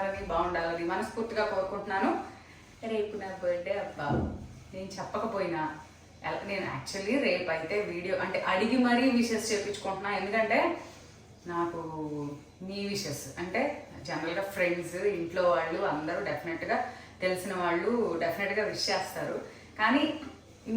ఉండాలని బాగుండాలని మనస్ఫూర్తిగా కోరుకుంటున్నాను. రేపు నా బర్త్డే అబ్బా. నేను చెప్పకపోయినా నేను యాక్చువల్లీ రేపు అయితే వీడియో అంటే అడిగి మరీ విషెస్ చేయించుకుంటున్నా. ఎందుకంటే నాకు మీ విషెస్ అంటే జనరల్గా ఫ్రెండ్స్, ఇంట్లో వాళ్ళు అందరూ డెఫినెట్గా తెలిసిన వాళ్ళు డెఫినెట్గా విష్ చేస్తారు. కానీ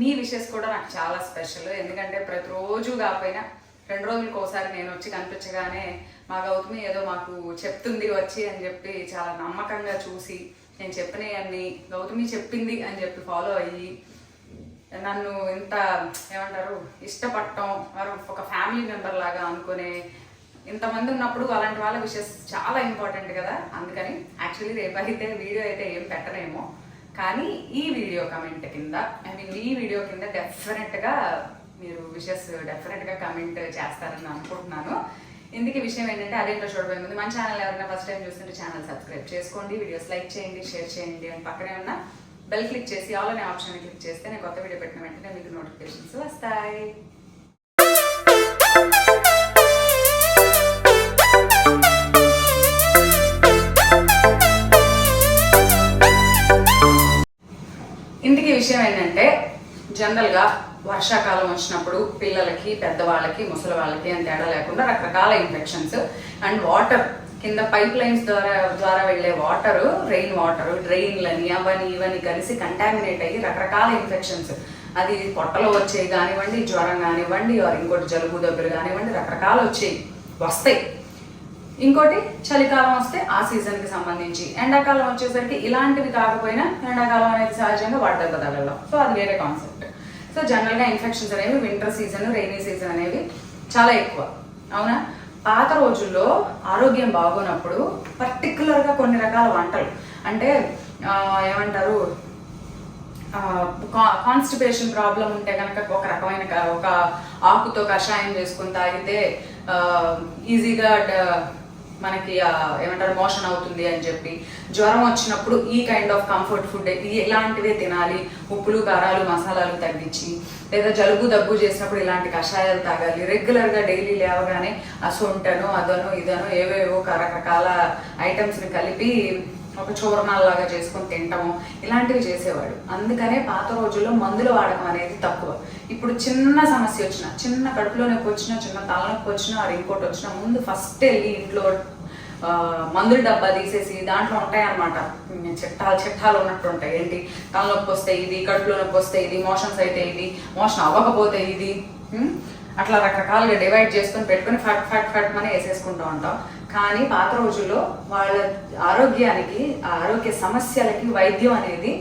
మీ విషెస్ కూడా నాకు చాలా స్పెషల్. ఎందుకంటే ప్రతిరోజు కాకపోయినా 2 రోజులకు ఒకసారి నేను వచ్చి కనిపించగానే మా గౌతమి ఏదో మాకు చెప్తుంది వచ్చి అని చెప్పి చాలా నమ్మకంగా చూసి నేను చెప్పినవన్నీ గౌతమి చెప్పింది అని చెప్పి ఫాలో అయ్యి నన్ను ఇంత ఏమంటారు ఇష్టపడటం, ఒక ఫ్యామిలీ మెంబర్ లాగా అనుకునే ఇంతమంది ఉన్నప్పుడు అలాంటి వాళ్ళ విషెస్ చాలా ఇంపార్టెంట్ కదా. అందుకని యాక్చువల్లీ రేపు అయితే వీడియో అయితే ఏం పెట్టనేమో, కానీ ఈ వీడియో కమెంట్ కింద ఈ వీడియో కింద డెఫినెట్గా మీరు విషెస్ డెఫినెట్గా కమెంట్ చేస్తారని అనుకుంటున్నాను. ఇందుకు విషయం ఏంటంటే అదేంటో చూడబోయే ముందు మన ఛానల్ ఎవరైనా ఫస్ట్ టైం చూస్తుంటే ఛానల్ సబ్స్క్రైబ్ చేసుకోండి, వీడియోస్ లైక్ చేయండి, షేర్ చేయండి, అని పక్కనే ఉన్న బెల్ క్లిక్ చేసి ఆల్ అనే ఆప్షన్ క్లిక్ చేస్తే నేను కొత్త వీడియో పెట్టిన వెంటనే మీకు నోటిఫికేషన్స్ వస్తాయి. ఇందుకు విషయం ఏంటంటే జనరల్గా వర్షాకాలం వచ్చినప్పుడు పిల్లలకి, పెద్దవాళ్ళకి, ముసలి వాళ్ళకి అని తేడా లేకుండా రకరకాల ఇన్ఫెక్షన్స్ అండ్ వాటర్ కింద పైప్ లైన్స్ ద్వారా వెళ్ళే వాటర్, రెయిన్ వాటర్, డ్రైన్లని అవని ఇవని కలిసి కంటామినేట్ అయ్యి రకరకాల ఇన్ఫెక్షన్స్, అది పొట్టలో వచ్చేవి కానివ్వండి, జ్వరం కానివ్వండి, ఇంకోటి జలుబు దగ్గర కానివ్వండి, రకరకాలు వస్తాయి. ఇంకోటి చలికాలం వస్తే ఆ సీజన్కి సంబంధించి, ఎండాకాలం వచ్చేసరికి ఇలాంటివి కాకపోయినా ఎండాకాలం అనేది సహజంగా వడదెబ్బ తగలడం, సో అది వేరే కాన్సెప్ట్. సో జనరల్గా ఇన్ఫెక్షన్స్ అనేవి వింటర్ సీజన్, రైనీ సీజన్ అనేవి చాలా ఎక్కువ. అవునా? పాత రోజుల్లో ఆరోగ్యం బాగోనప్పుడు పర్టికులర్గా కొన్ని రకాల వంటలు అంటే ఏమంటారు కాన్స్టిపేషన్ ప్రాబ్లం ఉంటే కనుక ఒక రకమైన ఒక ఆకుతో కషాయం చేసుకుని తాగితే ఈజీగా మనకి ఏమంటారు మోషన్ అవుతుంది అని చెప్పి, జ్వరం వచ్చినప్పుడు ఈ కైండ్ ఆఫ్ కంఫర్ట్ ఫుడ్ ఇలాంటివే తినాలి, ఉప్పులు కారాలు మసాలాలు తగ్గించి, లేదా జలుబు దగ్గు చేసినప్పుడు ఇలాంటి కషాయాలు తాగాలి, రెగ్యులర్గా డైలీ లేవగానే ఆ సొంటను అదను ఇదను ఏవేవో రకరకాల ఐటమ్స్ని కలిపి ఒక చూర్ణాలలాగా చేసుకొని తింటాము, ఇలాంటివి చేసేవాడు. అందుకనే పాత రోజుల్లో మందుల వాడకం అనేది తక్కువ. ఇప్పుడు చిన్న సమస్య వచ్చినా, చిన్న కడుపులో నొప్పి వచ్చినా, చిన్న తలనొప్పి వచ్చినా, ఇంకోటి వచ్చినా ముందు ఫస్ట్ వెళ్ళి ఇంట్లో మందుల డబ్బా తీసేసి దాంట్లో ఉంటాయన్నమాట చిట్టాలు ఉన్నట్టు ఉంటాయి. ఏంటి, తలనొప్పి వస్తే ఇది, కడుపులో నొప్పి వస్తే ఇది, మోషన్స్ అయితే ఇది, మోషన్ అవ్వకపోతే ఇది, అట్లా రకరకాలుగా డివైడ్ చేసుకొని పెట్టుకొని ఫట్ మని వేసేసుకుంటూ ఉంటాం. కానీ పాత రోజుల్లో వాళ్ళ ఆరోగ్యానికి, ఆరోగ్య సమస్యలకి వైద్యం అనేది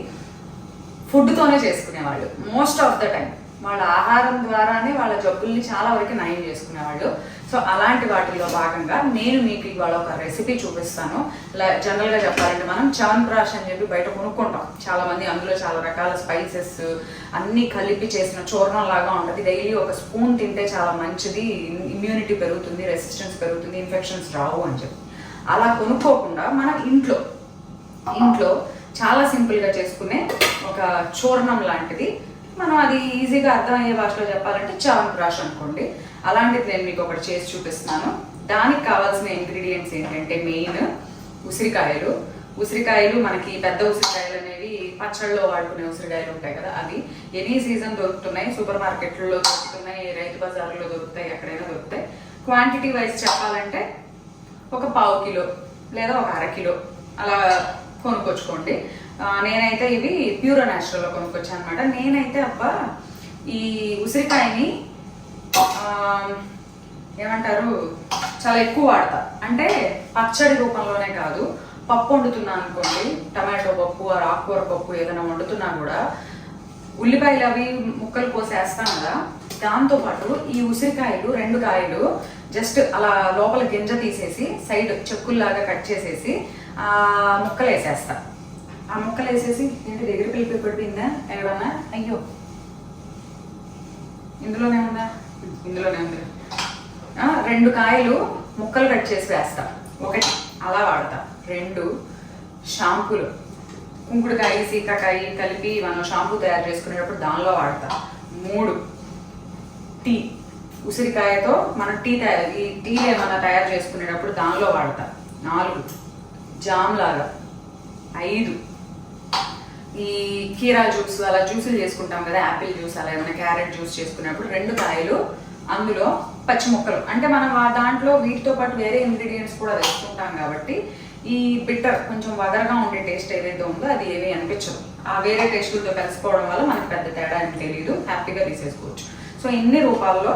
ఫుడ్తోనే చేసుకునేవాళ్ళు. మోస్ట్ ఆఫ్ ద టైం వాళ్ళ ఆహారం ద్వారానే వాళ్ళ జబ్బుల్ని చాలా వరకు నయం చేసుకునేవాళ్ళు. సో అలాంటి వాటిలో భాగంగా నేను మీకు ఇవాళ ఒక రెసిపీ చూపిస్తాను. జనరల్గా చెప్పాలంటే మనం చవన్ప్రాష్ అని చెప్పి బయట కొనుక్కుంటాం చాలా మంది. అందులో చాలా రకాల స్పైసెస్ అన్నీ కలిపి చేసిన చూర్ణం లాగా ఉంటుంది. డైలీ ఒక స్పూన్ తింటే చాలా మంచిది, ఇమ్యూనిటీ పెరుగుతుంది, రెసిస్టెన్స్ పెరుగుతుంది, ఇన్ఫెక్షన్స్ రావు అని చెప్పి. అలా కొనుక్కోకుండా మనం ఇంట్లో చాలా సింపుల్గా చేసుకునే ఒక చూర్ణం లాంటిది, మనం అది ఈజీగా అర్థమయ్యే భాషలో చెప్పాలంటే చవన్ప్రాష్ అనుకోండి. అలాంటిది నేను మీకు ఒకటి చేసి చూపిస్తున్నాను. దానికి కావాల్సిన ఇంగ్రీడియంట్స్ ఏంటంటే మెయిన్ ఉసిరికాయలు మనకి పెద్ద ఉసిరికాయలు అనేవి పచ్చళ్ళలో వాడుకునే ఉసిరికాయలు ఉంటాయి కదా, అవి ఎనీ సీజన్ దొరుకుతున్నాయి, సూపర్ మార్కెట్లలో దొరుకుతున్నాయి, రైతు బజార్లో దొరుకుతాయి, ఎక్కడైనా దొరుకుతాయి. క్వాంటిటీ వైజ్ చెప్పాలంటే ఒక 1/2 కిలో లేదా ఒక 1/2 కిలో అలా కొనుక్కొచ్చుకోండి. నేనైతే ఇవి ప్యూరో న్యాచురల్లో కొనుక్కొచ్చాను అనమాట. నేనైతే ఈ ఉసిరికాయని ఏమంటారు చాలా ఎక్కువ వాడతా. అంటే పచ్చడి రూపంలోనే కాదు, పప్పు వండుతున్నా అనుకోండి, టమాటో పప్పు, ఆకుకూర పప్పు ఏదైనా వండుతున్నా కూడా ఉల్లిపాయలు అవి ముక్కలు కోసేస్తాం కదా, దాంతోపాటు ఈ ఉసిరికాయలు 2 కాయలు జస్ట్ అలా లోపల గింజ తీసేసి సైడ్ చెక్కుల్లాగా కట్ చేసేసి ఆ ముక్కలు వేసేస్తా. ఆ ముక్కలు వేసేసి ఏంటి దగ్గర పిలిపి పడిపోయిందా ఏమన్నా, అయ్యో ఇందులోనే ఉందా, ఇందులోనే ఉంది. 2 కాయలు ముక్కలు కట్ చేసి వేస్తా, 1 అలా వాడతా. 2 షాంపూలు, కుంకుడుకాయ సీకాకాయ కలిపి మనం షాంపూ తయారు చేసుకునేటప్పుడు దానిలో వాడతా. 3 టీ, ఉసిరికాయతో మనం ఈ టీ ఏమన్నా తయారు చేసుకునేటప్పుడు దానిలో వాడతా. 4 జామ్ లాగా 5 ఈ కీరా జ్యూస్ అలా జ్యూసులు చేసుకుంటాం కదా, యాపిల్ జ్యూస్ అలా ఏమైనా క్యారెట్ జ్యూస్ చేసుకున్నప్పుడు 2 కాయలు, అందులో పచ్చి ముక్కలు. అంటే మనం దాంట్లో వీటితో పాటు వేరే ఇంగ్రీడియంట్స్ కూడా వేసుకుంటాం కాబట్టి ఈ బిట్టర్ కొంచెం వగరగా ఉండే టేస్ట్ ఏదైతే ఉందో అది ఏమీ అనిపించదు. ఆ వేరే టేస్టులతో కలిసిపోవడం వల్ల మనకు పెద్ద తేడా ఏం తెలియదు, హ్యాపీగా తీసేసుకోవచ్చు. సో ఇన్ని రూపాల్లో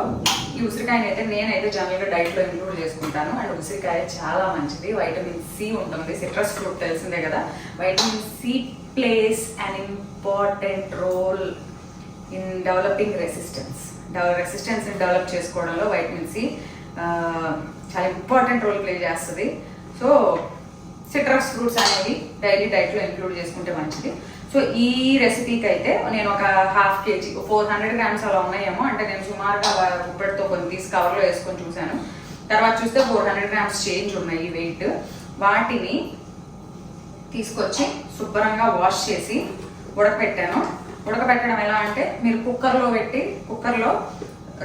ఈ ఉసిరికాయని అయితే నేనైతే జనరల్గా డైట్లో ఇంక్లూడ్ చేసుకుంటాను. అండ్ ఉసిరికాయ చాలా మంచిది, వైటమిన్ సి ఉంటుంది. సిట్రస్ ఫ్రూట్ తెలిసిందే కదా. Vitamin C plays an important role in developing రెసిస్టెన్స్ని డెవలప్ చేసుకోవడంలో వైటమిన్ సి చాలా ఇంపార్టెంట్ రోల్ ప్లే చేస్తుంది. సో సిట్రస్ ఫ్రూట్స్ అనేవి డైలీ డైట్లో ఇంక్లూడ్ చేసుకుంటే మంచిది. సో ఈ రెసిపీకి అయితే నేను ఒక 1/2 kg 400 grams అలా ఉన్నాయేమో. అంటే నేను సుమారుగా ఉప్పటితో కొన్ని తీసి కవర్లో వేసుకొని చూశాను. తర్వాత చూస్తే 400 grams చేంజ్ ఉన్నాయి వెయిట్. వాటిని తీసుకొచ్చి శుభ్రంగా వాష్ చేసి ఉడకపెట్టాను. ఉడకబెట్టడం ఎలా అంటే మీరు కుక్కర్లో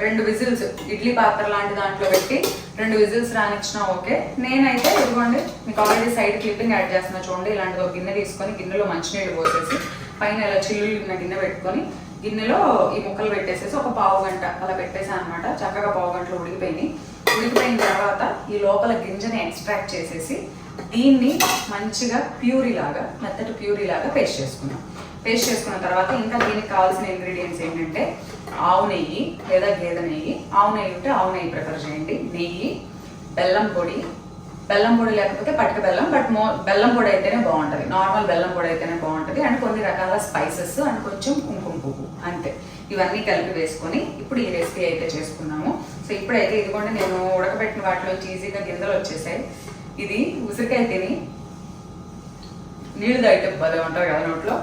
2 విజిల్స్, ఇడ్లీ పాత్ర లాంటి దాంట్లో పెట్టి 2 విజిల్స్ రానిచ్చినా ఓకే. నేనైతే ఇదిగోండి మీకు ఆల్రెడీ సైడ్ క్లిప్పింగ్ యాడ్ చేస్తున్నా చూడండి. ఇలాంటిది ఒక గిన్నె తీసుకొని గిన్నెలో మంచినీళ్ళు పోసేసి పైన ఇలా చిల్లులు ఉన్న గిన్నె పెట్టుకొని గిన్నెలో ఈ ముక్కలు పెట్టేసేసి ఒక 1/2 గంట అలా పెట్టేసాను అనమాట. చక్కగా 1/2 గంటలో ఉడికిపోయిన తర్వాత ఈ లోపల గింజని ఎక్స్ట్రాక్ట్ చేసేసి దీన్ని మంచిగా మెత్తటి ప్యూరీ లాగా పేస్ట్ చేసుకున్న తర్వాత ఇంకా దీనికి కావాల్సిన ఇంగ్రీడియంట్స్ ఏంటంటే ఆవు నెయ్యి లేదా గేదె నెయ్యి. ఆవు నెయ్యి ఉంటే ఆవు నెయ్యి ప్రిఫర్ చేయండి. నెయ్యి, బెల్లం పొడి లేకపోతే పటిక బెల్లం, బట్ బెల్లం పొడి అయితేనే బాగుంటుంది. నార్మల్ బెల్లం పొడి అయితేనే బాగుంటుంది. అండ్ కొన్ని రకాల స్పైసెస్ అండ్ కొంచెం కుంకుమ పువ్వు, అంతే. ఇవన్నీ కలిపి వేసుకొని ఇప్పుడు ఈ రెసిపీ అయితే చేసుకున్నాము. సో ఇప్పుడైతే ఇదిగోండి నేను ఉడకబెట్టిన వాటిలో ఈజీగా గింజలు వచ్చేసాయి. ఇది ఉసిరికాయ తిని నీళ్ళు తాగితే భలే ఉంటారు కదా నోట్లో.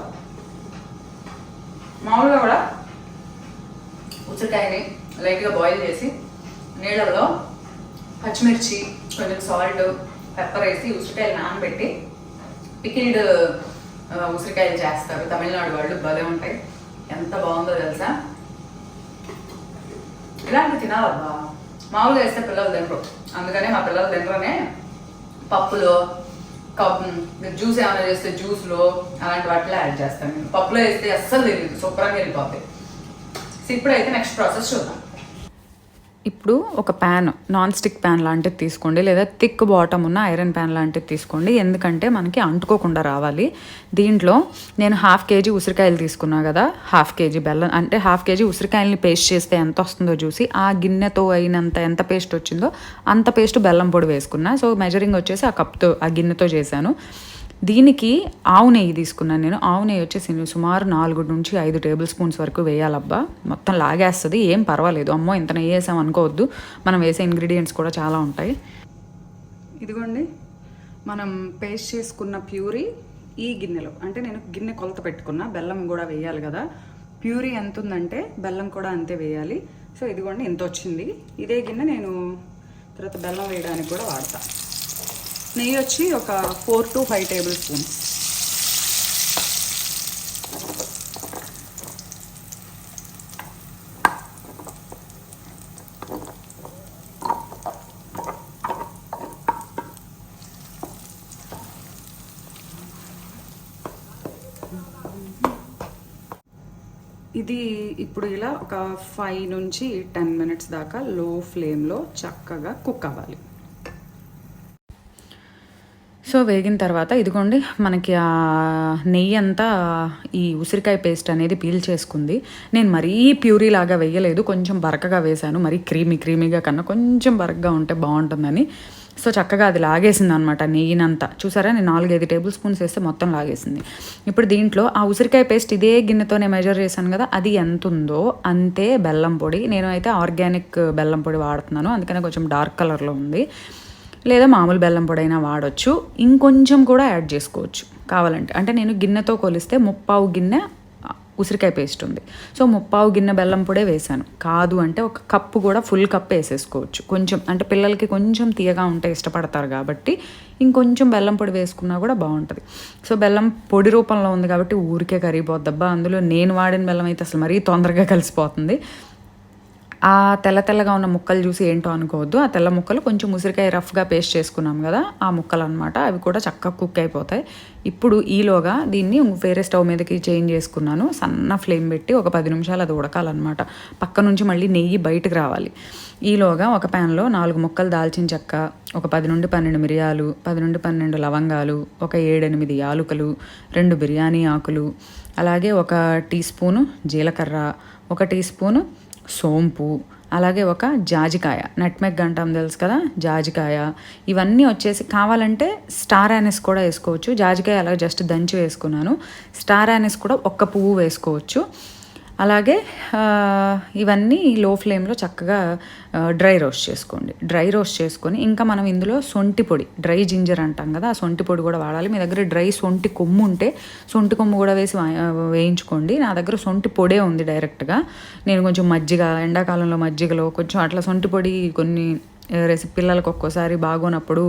మామూలుగా కూడా ఉసిరికాయని లైట్గా బాయిల్ చేసి నీళ్ళలో పచ్చిమిర్చి, కొంచెం సాల్ట్, పెప్పర్ వేసి ఉసిరికాయలు నానబెట్టి పికిల్డ్ ఉసిరికాయలు చేస్తారు తమిళనాడు వాళ్ళు. భలే ఉంటాయి, ఎంత బాగుందో తెలుసా. ఇలాంటివి తినాలబ్బా. మామూలుగా వేస్తే పిల్లలు తినరు, అందుకనే మా పిల్లలు తినరనే పప్పులో జ్యూస్ ఏమైనా చేస్తే జ్యూస్లో అలాంటి వాటిలో యాడ్ చేస్తాను నేను. పప్పులో వేస్తే అస్సలు తెలియదు, శుభ్రంగా వెళ్ళిపోతాయి. సో ఇప్పుడైతే నెక్స్ట్ ప్రాసెస్ చూద్దాం. ఇప్పుడు ఒక ప్యాన్, నాన్ స్టిక్ ప్యాన్ లాంటిది తీసుకోండి, లేదా థిక్ బాటమ్ ఉన్న ఐరన్ ప్యాన్ లాంటిది తీసుకోండి. ఎందుకంటే మనకి అంటుకోకుండా రావాలి. దీంట్లో నేను 1/2 kg ఉసిరికాయలు తీసుకున్నా కదా, 1/2 kg బెల్లం, అంటే 1/2 kg ఉసిరికాయలని పేస్ట్ చేస్తే ఎంత వస్తుందో చూసి ఆ గిన్నెతో అయినంత ఎంత పేస్ట్ వచ్చిందో అంత పేస్ట్ బెల్లం పొడి వేసుకున్నా. సో మెజరింగ్ వచ్చేసి ఆ కప్తో, ఆ గిన్నెతో చేశాను. దీనికి ఆవు నెయ్యి తీసుకున్నాను నేను. ఆవు నెయ్యి వచ్చేసి సుమారు 4 నుంచి 5 టేబుల్ స్పూన్స్ వరకు వేయాలబ్బా. మొత్తం లాగేస్తుంది, ఏం పర్వాలేదు. అమ్మో ఇంత నెయ్యి వేసాం అనుకోవద్దు, మనం వేసే ఇంగ్రీడియంట్స్ కూడా చాలా ఉంటాయి. ఇదిగోండి మనం పేస్ట్ చేసుకున్న ప్యూరీ ఈ గిన్నెలో, అంటే నేను గిన్నె కొలత పెట్టుకున్నా. బెల్లం కూడా వేయాలి కదా, ప్యూరీ ఎంత ఉందంటే బెల్లం కూడా అంతే వేయాలి. సో ఇదిగోండి ఇంత వచ్చింది. ఇదే గిన్నె నేను తర్వాత బెల్లం వేయడానికి కూడా వాడతా. నెయ్యి వచ్చి ఒక 4 to 5 టేబుల్ స్పూన్స్. ఇది ఇప్పుడు ఇలా ఒక 5 నుంచి 10 minutes దాకా లో ఫ్లేమ్లో చక్కగా కుక్ అవ్వాలి. సో వేగిన తర్వాత ఇదిగోండి మనకి ఆ నెయ్యి అంతా ఈ ఉసిరికాయ పేస్ట్ అనేది పీల్ చేసుకుంది. నేను మరీ ప్యూరీ లాగా వేయలేదు, కొంచెం బరకగా వేశాను. మరీ క్రీమీగా కన్నా కొంచెం బరకగా ఉంటే బాగుంటుందని. సో చక్కగా అది లాగేసింది అనమాట నెయ్యినంతా. చూసారా, నేను 4-5 టేబుల్ స్పూన్స్ వేస్తే మొత్తం లాగేసింది. ఇప్పుడు దీంట్లో ఆ ఉసిరికాయ పేస్ట్ ఇదే గిన్నెతో నేను మెజర్ చేశాను కదా, అది ఎంత ఉందో అంతే బెల్లం పొడి. నేను అయితే ఆర్గానిక్ బెల్లం పొడి వాడుతున్నాను, అందుకనే కొంచెం డార్క్ కలర్లో ఉంది. లేదా మామూలు బెల్లం పొడి అయినా వాడచ్చు, ఇంకొంచెం కూడా యాడ్ చేసుకోవచ్చు కావాలంటే. అంటే నేను గిన్నెతో కొలిస్తే 3/4 గిన్నె ఉసిరికాయ పేస్ట్ ఉంది. సో 3/4 గిన్నె బెల్లం పొడే వేసాను. కాదు అంటే ఒక కప్పు కూడా, ఫుల్ కప్ వేసేసుకోవచ్చు. కొంచెం అంటే పిల్లలకి కొంచెం తీయగా ఉంటే ఇష్టపడతారు కాబట్టి ఇంకొంచెం బెల్లం పొడి వేసుకున్నా కూడా బాగుంటుంది. సో బెల్లం పొడి రూపంలో ఉంది కాబట్టి ఊరికే కరిగిపోద్దబ్బా. అందులో నేను వాడిన బెల్లం అయితే అసలు మరీ తొందరగా కలిసిపోతుంది. ఆ తెల్లగా ఉన్న ముక్కలు చూసి ఏంటో అనుకోవద్దు. ఆ తెల్ల ముక్కలు కొంచెం ఉసిరికాయ రఫ్గా పేస్ట్ చేసుకున్నాం కదా, ఆ ముక్కలు అనమాట. అవి కూడా చక్కగా కుక్ అయిపోతాయి. ఇప్పుడు ఈలోగా దీన్ని వేరే స్టవ్ మీదకి చేంజ్ చేసుకున్నాను. సన్న ఫ్లేమ్ పెట్టి ఒక 10 నిమిషాలు అది ఉడకాలన్నమాట. పక్క నుంచి మళ్ళీ నెయ్యి బయటకు రావాలి. ఈలోగా ఒక ప్యాన్లో 4 ముక్కలు దాల్చిన చెక్క, ఒక 10 నుండి 12 మిరియాలు, 10 నుండి 12 లవంగాలు, ఒక 7-8 యాలుకలు, 2 బిర్యానీ ఆకులు, అలాగే ఒక టీ స్పూను జీలకర్ర, ఒక టీ స్పూను సోంపు, అలాగే ఒక జాజికాయ, నట్మెగ్ అంటాం తెలుసు కదా, జాజికాయ. ఇవన్నీ వచ్చేసి కావాలంటే స్టార్ యానిస్ కూడా వేసుకోవచ్చు. జాజికాయ అలా జస్ట్ దంచి వేసుకున్నాను. స్టార్ యానిస్ కూడా ఒక్క పువ్వు వేసుకోవచ్చు. అలాగే ఇవన్నీ లో ఫ్లేమ్లో చక్కగా డ్రై రోస్ట్ చేసుకోండి. డ్రై రోస్ట్ చేసుకొని ఇంకా మనం ఇందులో సొంటి పొడి, డ్రై జింజర్ అంటాం కదా, ఆ సొంటి పొడి కూడా వాడాలి. మీ దగ్గర డ్రై సొంటి కొమ్ము ఉంటే సొంటి కొమ్ము కూడా వేసి వేయించుకోండి. నా దగ్గర సొంటి పొడే ఉంది డైరెక్ట్గా. నేను కొంచెం మజ్జిగ, ఎండాకాలంలో మజ్జిగలో కొంచెం అట్లా సొంటి పొడి కొన్ని రెసిపీ పిల్లలకు ఒక్కోసారి బాగోనప్పుడు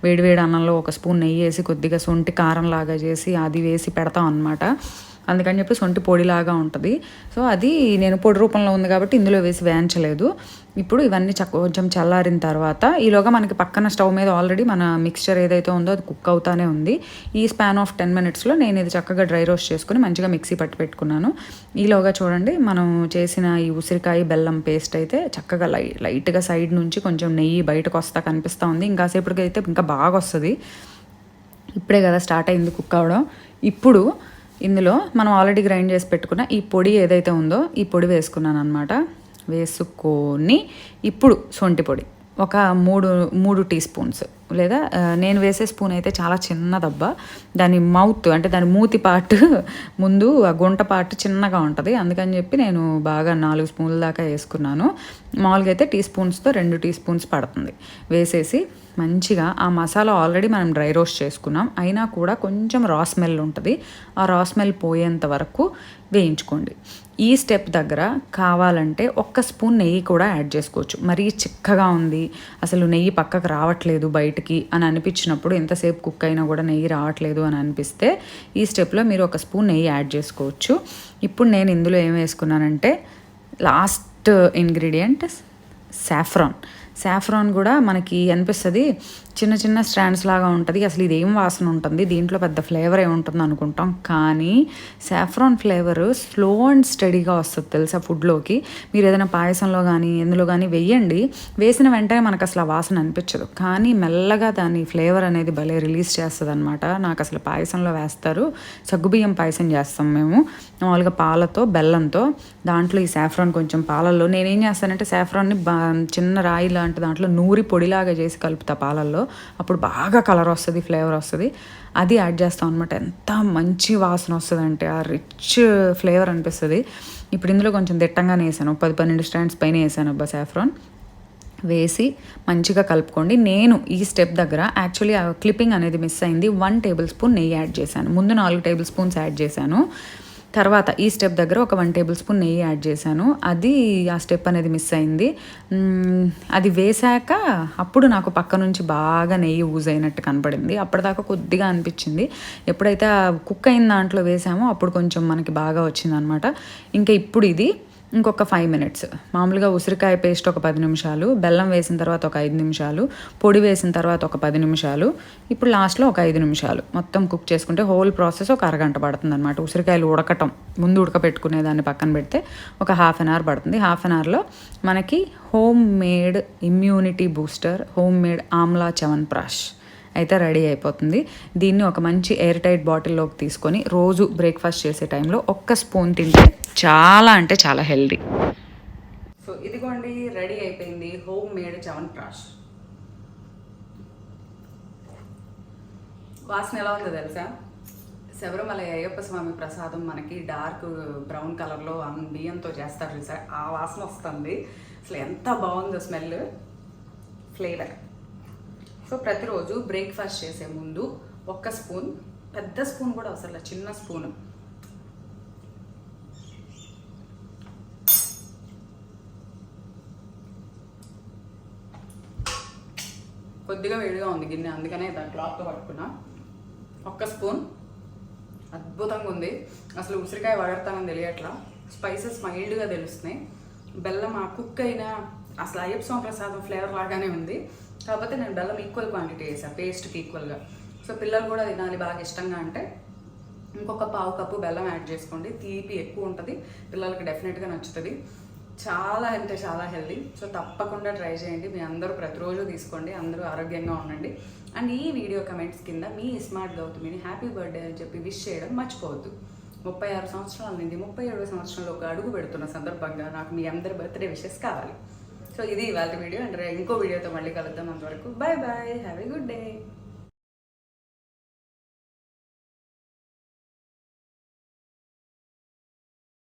వేడివేడి అన్నంలో ఒక స్పూన్ నెయ్యి వేసి కొద్దిగా సొంటి కారం లాగా చేసి అది వేసి పెడతాం అనమాట. అందుకని చెప్పి సొంటి పొడిలాగా ఉంటుంది. సో అది నేను పొడి రూపంలో ఉంది కాబట్టి ఇందులో వేసి వేయించలేదు. ఇప్పుడు ఇవన్నీ కొంచెం చల్లారిన తర్వాత ఈలోగా మనకి పక్కన స్టవ్ మీద ఆల్రెడీ మన మిక్స్చర్ ఏదైతే ఉందో అది కుక్ అవుతానే ఉంది. ఈ స్పాన్ ఆఫ్ 10 మినిట్స్లో నేను ఇది చక్కగా డ్రై రోస్ట్ చేసుకుని మంచిగా మిక్సీ పట్టి పెట్టుకున్నాను. ఈలోగా చూడండి, మనం చేసిన ఈ ఉసిరికాయ బెల్లం పేస్ట్ అయితే చక్కగా లైట్గా సైడ్ నుంచి కొంచెం నెయ్యి బయటకు వస్తా కనిపిస్తూ ఉంది. ఇంకాసేపటికి అయితే ఇంకా బాగా వస్తుంది. ఇప్పుడే కదా స్టార్ట్ అయింది కుక్ అవ్వడం. ఇప్పుడు ఇందులో మనం ఆల్రెడీ గ్రైండ్ చేసి పెట్టుకున్న ఈ పొడి ఏదైతే ఉందో ఈ పొడి వేసుకున్నాను అనమాట. వేసుకొని ఇప్పుడు సొంటి పొడి ఒక 3 టీ స్పూన్స్, లేదా నేను వేసే స్పూన్ అయితే చాలా చిన్నదబ్బా. దాని మౌత్ అంటే దాని మూతి పార్ట్ ముందు ఆ గుంట పార్ట్ చిన్నగా ఉంటుంది. అందుకని చెప్పి నేను బాగా 4 స్పూన్ల దాకా వేసుకున్నాను. మామూలుగా అయితే టీ స్పూన్స్తో 2 టీ స్పూన్స్ పడుతుంది. వేసేసి మంచిగా ఆ మసాలా ఆల్రెడీ మనం డ్రై రోస్ట్ చేసుకున్నాం, అయినా కూడా కొంచెం రా స్మెల్ ఉంటుంది. ఆ రా స్మెల్ పోయేంత వరకు వేయించుకోండి. ఈ స్టెప్ దగ్గర కావాలంటే 1 స్పూన్ నెయ్యి కూడా యాడ్ చేసుకోవచ్చు. మరీ చిక్కగా ఉంది, అసలు నెయ్యి పక్కకు రావట్లేదు బయటికి అని అనిపించినప్పుడు, ఎంతసేపు కుక్ అయినా కూడా నెయ్యి రావట్లేదు అని అనిపిస్తే ఈ స్టెప్లో మీరు 1 స్పూన్ నెయ్యి యాడ్ చేసుకోవచ్చు. ఇప్పుడు నేను ఇందులో ఏం వేసుకున్నానంటే లాస్ట్ ఇంగ్రీడియంట్ సాఫ్రాన్ కూడా మనకి అనిపిస్తుంది చిన్న చిన్న స్ట్రాండ్స్ లాగా ఉంటుంది. అసలు ఇది ఏం వాసన ఉంటుంది, దీంట్లో పెద్ద ఫ్లేవర్ ఏముంటుంది అనుకుంటాం. కానీ సాఫ్రాన్ ఫ్లేవర్ స్లో అండ్ స్టడీగా వస్తుంది తెలుసా ఫుడ్లోకి. మీరు ఏదైనా పాయసంలో కానీ ఎందులో కానీ వెయ్యండి, వేసిన వెంటనే మనకు అసలు ఆ వాసన అనిపించదు. కానీ మెల్లగా దాని ఫ్లేవర్ అనేది భలే రిలీజ్ చేస్తుంది అనమాట. నాకు అసలు పాయసంలో వేస్తారు. సగ్గుబియ్యం పాయసం చేస్తాం మేము మామూలుగా పాలతో బెల్లంతో. దాంట్లో ఈ సాఫ్రాన్ కొంచెం పాలల్లో నేనేం చేస్తానంటే సాఫ్రాన్ని చిన్న రాయి లాంటి దాంట్లో నూరి పొడిలాగా చేసి కలుపుతా పాలల్లో. అప్పుడు బాగా కలర్ వస్తుంది, ఫ్లేవర్ వస్తుంది. అది యాడ్ చేస్తాం అనమాట. ఎంత మంచి వాసన వస్తుంది అంటే ఆ రిచ్ ఫ్లేవర్ అనిపిస్తుంది. ఇప్పుడు ఇందులో కొంచెం దిట్టంగానే వేసాను, 10-12 స్టాండ్స్ పైన వేసాను అబ్బా సాఫ్రాన్. వేసి మంచిగా కలుపుకోండి. నేను ఈ స్టెప్ దగ్గర యాక్చువల్లీ ఆ క్లిప్పింగ్ అనేది మిస్ అయింది. 1 టేబుల్ స్పూన్ నెయ్యి యాడ్ చేశాను. ముందు 4 టేబుల్ స్పూన్స్ యాడ్ చేశాను. తర్వాత ఈ స్టెప్ దగ్గర ఒక 1 టేబుల్ స్పూన్ నెయ్యి యాడ్ చేశాను. అది ఆ స్టెప్ అనేది మిస్ అయింది. అది వేశాక అప్పుడు నాకు పక్క నుంచి బాగా నెయ్యి యూజ్ అయినట్టు కనపడింది. అప్పటిదాకా కొద్దిగా అనిపించింది. ఎప్పుడైతే కుక్ అయిన దాంట్లో వేసామో అప్పుడు కొంచెం మనకి బాగా వచ్చిందనమాట. ఇంకా ఇప్పుడు ఇది ఇంకొక 5 మినిట్స్, మామూలుగా ఉసిరికాయ పేస్ట్ ఒక 10 నిమిషాలు, బెల్లం వేసిన తర్వాత ఒక 5 నిమిషాలు, పొడి వేసిన తర్వాత ఒక 10 నిమిషాలు, ఇప్పుడు లాస్ట్లో ఒక 5 నిమిషాలు మొత్తం కుక్ చేసుకుంటే హోల్ ప్రాసెస్ ఒక అరగంట పడుతుంది అనమాట. ఉసిరికాయలు ఉడకటం ముందు ఉడకపెట్టుకునే దాన్ని పక్కన పెడితే ఒక ½ అన్ అవర్ పడుతుంది. ½ అన్ అవర్లో మనకి home made immunity booster, home made Amla Chyawanprash అయితే రెడీ అయిపోతుంది. దీన్ని ఒక మంచి ఎయిర్ టైట్ బాటిల్లోకి తీసుకొని రోజు బ్రేక్ఫాస్ట్ చేసే టైంలో 1 స్పూన్ తింటే చాలా అంటే చాలా హెల్దీ. సో ఇదిగోండి రెడీ అయిపోయింది హోమ్ మేడ్ చ్యవన్ప్రాష్. వాసన ఎలా ఉందో తెలుసా? శబరిమల అయ్యప్ప స్వామి ప్రసాదం మనకి డార్క్ బ్రౌన్ కలర్లో బియ్యంతో చేస్తారు చూసారు, ఆ వాసన వస్తుంది. అసలు ఎంత బాగుందో స్మెల్, ఫ్లేవర్. సో ప్రతిరోజు బ్రేక్ఫాస్ట్ చేసే ముందు 1 స్పూన్, పెద్ద స్పూన్ కూడా అవసరం, చిన్న స్పూన్ కొద్దిగా వేడిగా ఉంది గిన్నె, అందుకనే దాని క్లాత్తో పట్టుకున్నా. 1 స్పూన్ అద్భుతంగా ఉంది. అసలు ఉసిరికాయ వాడతానని తెలియట్లా, స్పైసెస్ మైల్డ్గా తెలుస్తున్నాయి. బెల్లం ఆ కుక్ అయినా అసలు అయ్యప్ప స్వామి ప్రసాదం ఫ్లేవర్ లాగానే ఉంది. కాకపోతే నేను బెల్లం ఈక్వల్ క్వాంటిటీ వేసాను, పేస్ట్కి ఈక్వల్గా. సో పిల్లలు కూడా తినాలి బాగా ఇష్టంగా అంటే ఇంకొక పావు కప్పు బెల్లం యాడ్ చేసుకోండి. తీపి ఎక్కువ ఉంటుంది, పిల్లలకి డెఫినెట్గా నచ్చుతుంది. చాలా అంటే చాలా హెల్దీ. సో తప్పకుండా ట్రై చేయండి. మీ అందరూ ప్రతిరోజు తీసుకోండి, అందరూ ఆరోగ్యంగా ఉండండి. అండ్ ఈ వీడియో కమెంట్స్ కింద మీ స్మార్ట్ గౌతమిని హ్యాపీ బర్త్డే అని చెప్పి విష్ చేయడం మర్చిపోవద్దు. 36 సంవత్సరాల నుండి 37 సంవత్సరంలో ఒక అడుగు పెడుతున్న సందర్భంగా నాకు మీ అందరి బర్త్డే విషెస్ కావాలి. సో ఇది ఇవాళ వీడియో. అండ్ ఇంకో వీడియోతో మళ్ళీ కలుద్దాం. అంతవరకు bye bye, have a good day.